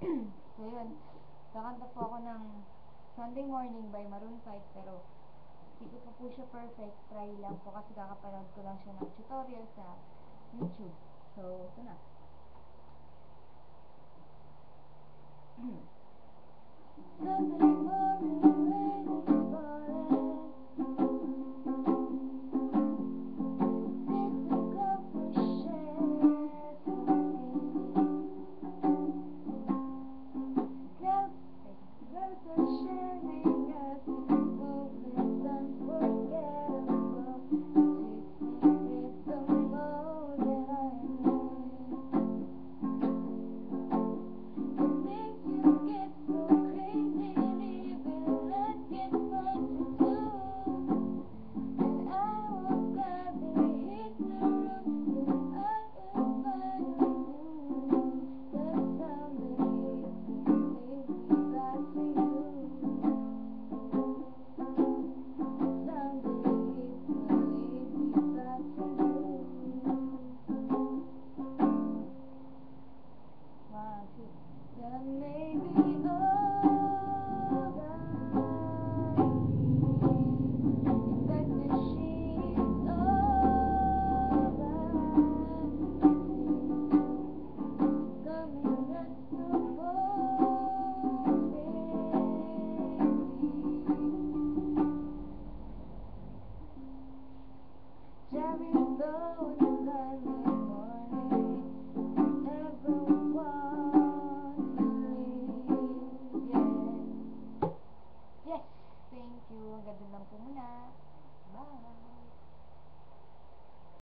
So, yun. Kakanta po ako ng Sunday Morning by Maroon 5, pero hindi ko pa po siya perfect. Try lang po kasi kakapanood ko lang siya ng tutorial sa YouTube. So, ito na. Sunday